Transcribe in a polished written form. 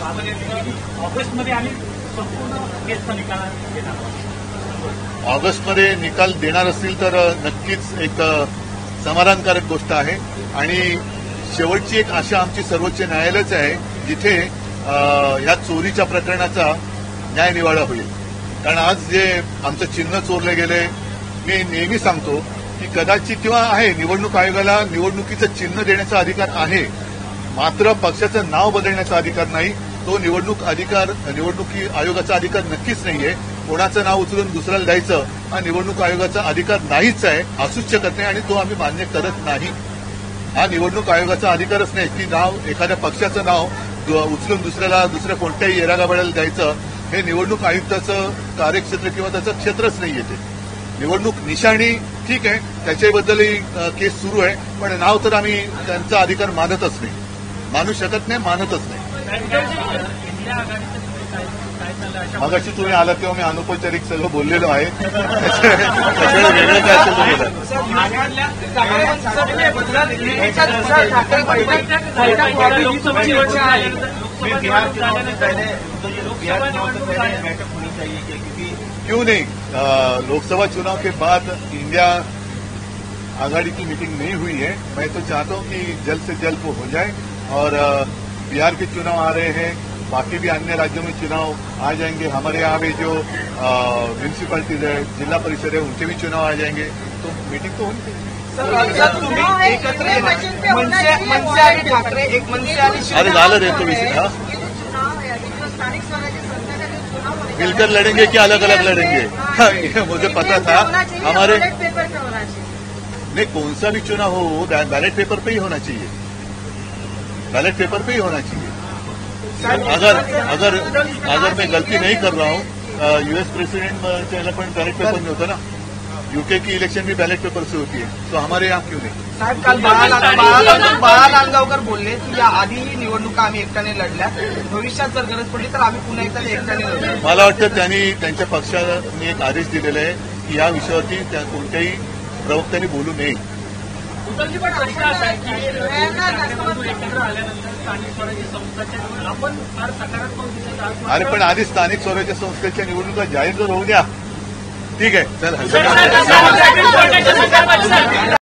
ऑगस्टमध्ये आम्ही संपूर्ण केसचा निकाल देणार. ऑगस्टमध्ये निकाल देणार असतील तर नक्कीच एक समाधानकारक गोष्ट आहे. आणि शेवटची एक आशा आमची सर्वोच्च न्यायालयाच आहे, जिथे या चोरीच्या प्रकरणाचा न्यायनिवाडा होईल. कारण आज जे आमचं चिन्ह चोरले गेले, मी नेहमी सांगतो की कदाचित किंवा आहे निवडणूक आयोगाला निवडणुकीचं चिन्ह देण्याचा अधिकार आहे, मात्र पक्षाचं नाव बदलण्याचा अधिकार नाही. तो निवडणुकी आयोगाचा अधिकार नक्कीच नाहीये. कोणाचं नाव उचलून दुसऱ्याला द्यायचं हा निवडणूक आयोगाचा अधिकार नाहीच आहे, असूच शकत नाही आणि तो आम्ही मान्य करत नाही. हा निवडणूक आयोगाचा अधिकारच नाही की नाव एखाद्या पक्षाचं नाव उचलून दुसऱ्या कोणत्याही येरागाबाळाला द्यायचं. हे निवडणूक आयुक्ताचं कार्यक्षेत्र किंवा त्याचं क्षेत्रच नाहीये. ते निवडणूक निशाणी ठीक आहे, त्याच्याबद्दलही केस सुरू आहे, पण नाव तर आम्ही त्यांचा अधिकार मानतच नाही, मानू शकत नाही, मानतच नाही. मगाशी तुम्ही आला तेव्हा मी अनौपचारिक सगळं बोललेलो आहे. त्याच्यामुळे वेगळं काय असेल क्यों नहीं? लोकसभा चुनाव के बाद इंडिया आघाड़ी की मीटिंग नहीं हुई है. मैं तो चाहता हूं कि जल्द से जल्द वो हो जाए. और बिहार के चुनाव आ रहे हैं, बाकी भी अन्य राज्यों में चुनाव आ जाएंगे. हमारे यहाँ भी जो म्युनिसिपैलिटीज है, जिला परिषद है, उनके भी चुनाव आ जाएंगे. तो मीटिंग तो होनी चाहिए. अरे झालं रे तो विषय था. मिलकर लड़ेंगे कि अलग अलग लड़ेंगे? ये मुझे पता था. हमारे नहीं, कौन सा भी चुनाव हो बैलेट पेपर पे ही होना चाहिए. बैलेट पेपर पे ही होना चाहिए. अगर मैं गलती नहीं कर रहा हूँ, यूएस प्रेसिडेंट त्याला पण बैलेट पेपर में होता ना. यूके की इलेक्शन भी बैलेट पेपर से होती है, तो हमारे यहाँ क्यों नहीं? साहेब, काल बाळा लांगावकर बोलले की या आधीही निवडणुका आम्ही एकट्याने लढल्या, भविष्यात जर गरज पडली तर आम्ही पुन्हा एकदा एकट्याने लढू. मला वाटतं त्यांनी त्यांच्या पक्षाने एक आदेश दिलेला आहे की या विषयावरती कोणत्याही प्रवक्त्यांनी बोलू नये. अरे पण आधी स्थानिक स्वराज्य संस्थेच्या निवडणुका जाहीर तर होऊ द्या. ठीक आहे, चला.